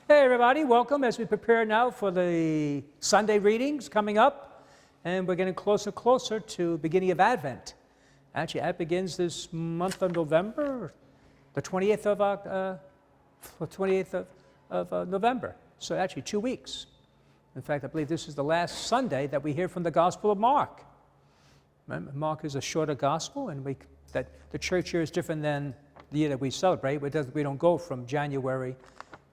Hey everybody, welcome as we prepare now for the Sunday readings coming up, and we're getting closer and closer to beginning of Advent. Actually, Advent begins this month of November, the 28th of November, so actually 2 weeks. In fact, I believe this is the last Sunday that we hear from the Gospel of Mark. Remember, Mark is a shorter gospel, and that the church year is different than the year that we celebrate. We don't go from January.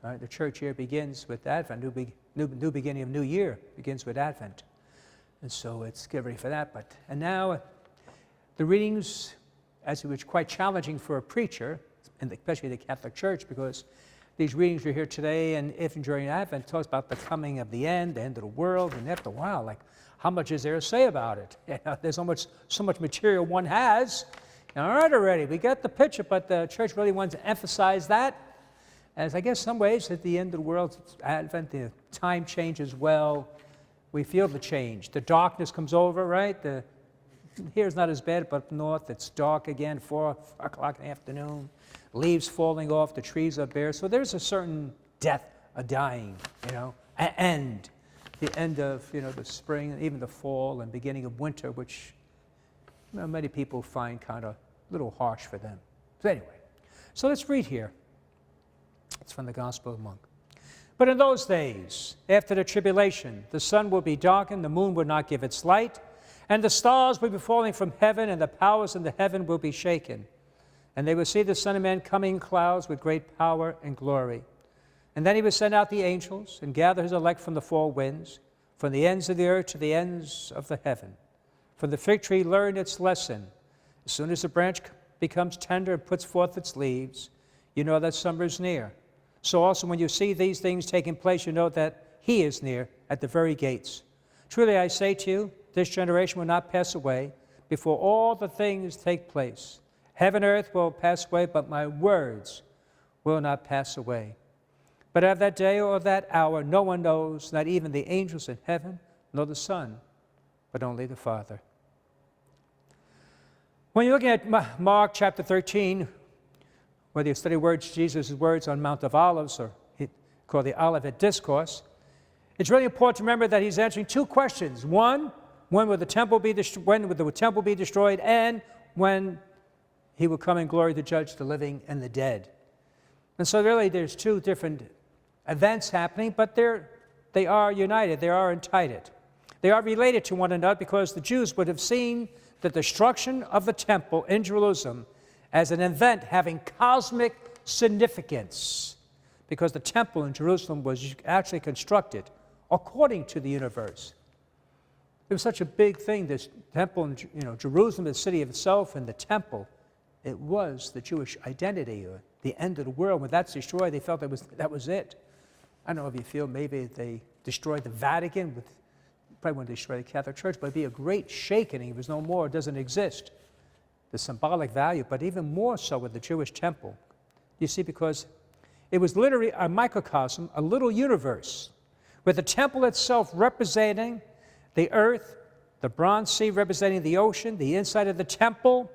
Right, the church year begins with Advent. New beginning of New Year begins with Advent. And so it's get ready for that. And now the readings, as it was quite challenging for a preacher, and especially the Catholic Church, because these readings we hear today and even during Advent talks about the coming of the end of the world, and after a while, like, how much is there to say about it? You know, there's so much material one has. All right, already, we got the picture, but the church really wants to emphasize that. As I guess some ways at the end of the world, Advent, the time changes well. We feel the change. The darkness comes over, right? Here's not as bad, but up north it's dark again, 4 o'clock in the afternoon. Leaves falling off, the trees are bare. So there's a certain death, a dying, end. The end of, the spring, even the fall and beginning of winter, which many people find kind of a little harsh for them. So anyway, so let's read here. It's from the Gospel of Mark. But in those days, after the tribulation, the sun will be darkened, the moon will not give its light, and the stars will be falling from heaven, and the powers in the heaven will be shaken. And they will see the Son of Man coming in clouds with great power and glory. And then he will send out the angels and gather his elect from the four winds, from the ends of the earth to the ends of the heaven. From the fig tree learn its lesson. As soon as the branch becomes tender and puts forth its leaves, you know that summer is near. So also when you see these things taking place, you know that he is near at the very gates. Truly I say to you, this generation will not pass away before all the things take place. Heaven and earth will pass away, but my words will not pass away. But of that day or that hour no one knows, not even the angels in heaven, nor the Son, but only the Father. When you're looking at Mark chapter 13, whether you study Jesus' words on Mount of Olives, or called the Olivet Discourse, it's really important to remember that he's answering two questions. One, when will the temple be destroyed, and when he will come in glory to judge the living and the dead. And so really there's two different events happening, but they are united, they are entitled. They are related to one another because the Jews would have seen the destruction of the temple in Jerusalem as an event having cosmic significance, because the temple in Jerusalem was actually constructed according to the universe. It was such a big thing, this temple in Jerusalem, the city of itself, and the temple. It was the Jewish identity, or the end of the world. When that's destroyed, they felt that was it. I don't know if you feel maybe they destroyed the Vatican, probably wouldn't destroy the Catholic Church, but it'd be a great shaking if it was no more, it doesn't exist. The symbolic value, but even more so with the Jewish temple. You see, because it was literally a microcosm, a little universe, with the temple itself representing the earth, the Bronze Sea representing the ocean, the inside of the temple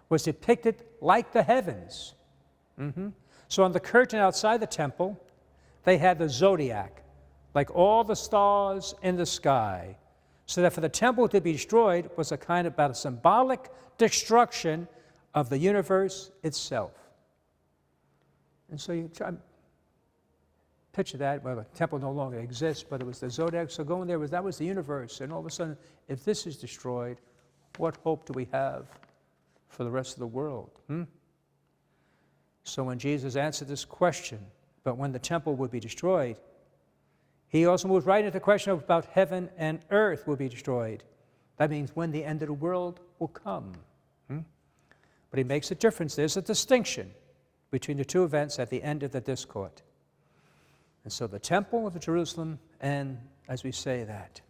was depicted like the heavens. So on the curtain outside the temple, they had the zodiac, like all the stars in the sky. So that for the temple to be destroyed was a kind of about a symbolic destruction of the universe itself. And so you try picture that, well, the temple no longer exists, but it was the zodiac. So going there, that was the universe. And all of a sudden, if this is destroyed, what hope do we have for the rest of the world? So when Jesus answered this question, but when the temple would be destroyed, he also moved right into the question about heaven and earth will be destroyed. That means when the end of the world will come. But he makes a difference. There's a distinction between the two events at the end of the discourse. And so the temple of Jerusalem, and as we say that,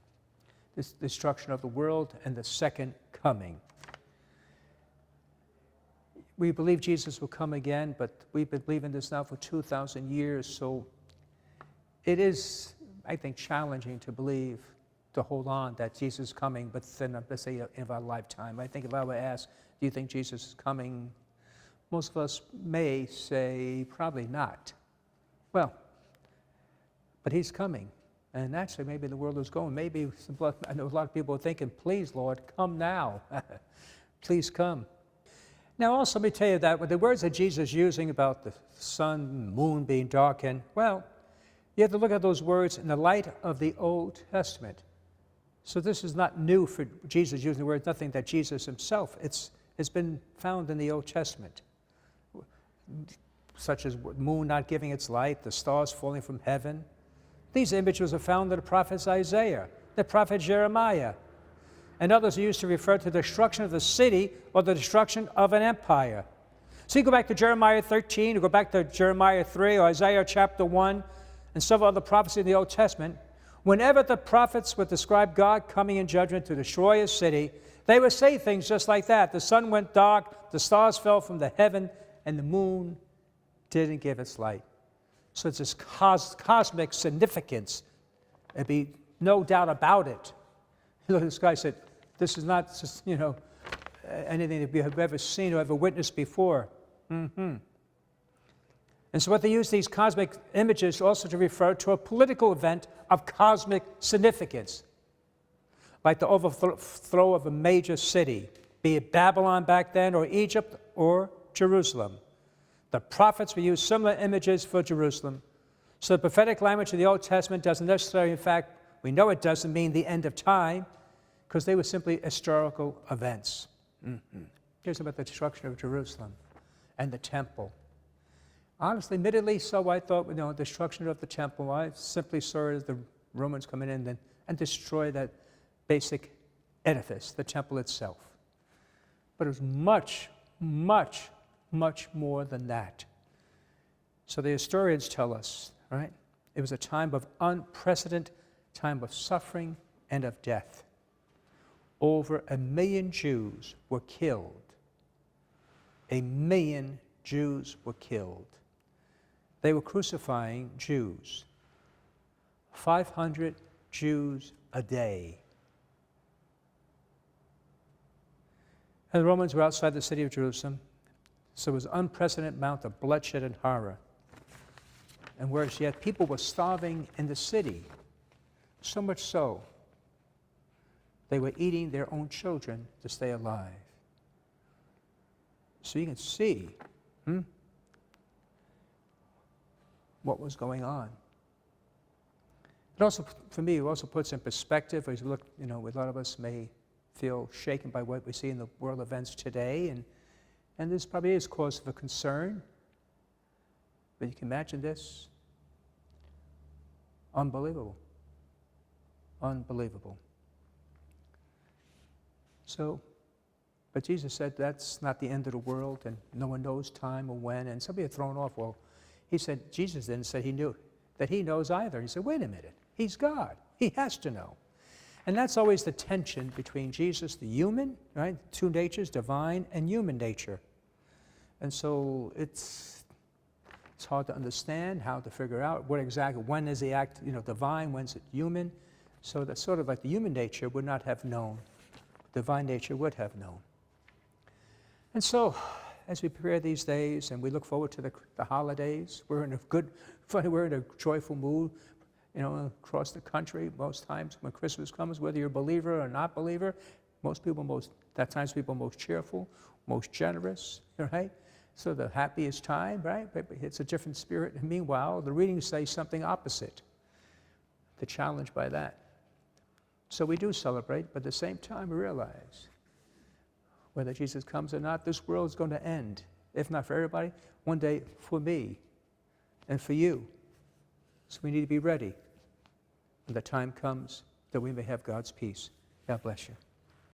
this destruction of the world and the second coming. We believe Jesus will come again, but we've been believing this now for 2,000 years, so it is, I think, challenging to believe, to hold on that Jesus is coming, but then, let's say, in our lifetime. I think if I were asked, do you think Jesus is coming? Most of us may say, probably not. Well, But he's coming. And actually, maybe the world is going. Maybe, I know a lot of people are thinking, please, Lord, come now. Please come. Now, also, let me tell you that with the words that Jesus is using about the sun, moon being darkened, well, you have to look at those words in the light of the Old Testament. So this is not new for Jesus using the word, nothing that Jesus himself, it's been found in the Old Testament, such as moon not giving its light, the stars falling from heaven. These images are found in the prophets Isaiah, the prophet Jeremiah, and others are used to refer to the destruction of the city or the destruction of an empire. So you go back to Jeremiah 13, you go back to Jeremiah 3 or Isaiah chapter 1, and several other prophecies in the Old Testament. Whenever the prophets would describe God coming in judgment to destroy a city, they would say things just like that. The sun went dark, the stars fell from the heaven, and the moon didn't give its light. So it's this cosmic significance. There'd be no doubt about it. Look, this guy said, this is not just, anything that we have ever seen or ever witnessed before. And so what they use these cosmic images also to refer to a political event of cosmic significance, like the overthrow of a major city, be it Babylon back then, or Egypt, or Jerusalem. The prophets will use similar images for Jerusalem. So the prophetic language of the Old Testament doesn't necessarily, in fact, we know it doesn't mean the end of time, because they were simply historical events. Here's about the destruction of Jerusalem and the temple. Honestly, admittedly, so I thought, destruction of the temple, I simply saw it as the Romans coming in and destroy that basic edifice, the temple itself. But it was much, much, much more than that. So the historians tell us, right? It was a time of unprecedented time of suffering and of death. Over 1 million Jews were killed. 1 million Jews were killed. They were crucifying Jews. 500 Jews a day. And the Romans were outside the city of Jerusalem, so it was an unprecedented amount of bloodshed and horror. And whereas yet people were starving in the city, so much so, they were eating their own children to stay alive. So you can see what was going on. It also, for me, it also puts in perspective, as you look, a lot of us may feel shaken by what we see in the world events today, and this probably is cause for concern. But you can imagine this. Unbelievable. Unbelievable. So, but Jesus said that's not the end of the world, and no one knows time or when, and somebody had thrown off, well, he said, Jesus then said he knew, that he knows either. He said, wait a minute, he's God. He has to know. And that's always the tension between Jesus, the human, right? Two natures, divine and human nature. And so it's hard to understand, how to figure out what exactly, when is the act, divine, when's it human? So that's sort of like the human nature would not have known. Divine nature would have known. And so, as we prepare these days and we look forward to the holidays, we're in a joyful mood, across the country. Most times when Christmas comes, whether you're a believer or not believer, that time's people most cheerful, most generous, right? So the happiest time, right? But it's a different spirit. And meanwhile, the readings say something opposite. The challenge by that. So we do celebrate, but at the same time we realize whether Jesus comes or not, this world is going to end. If not for everybody, one day for me and for you. So we need to be ready when the time comes that we may have God's peace. God bless you.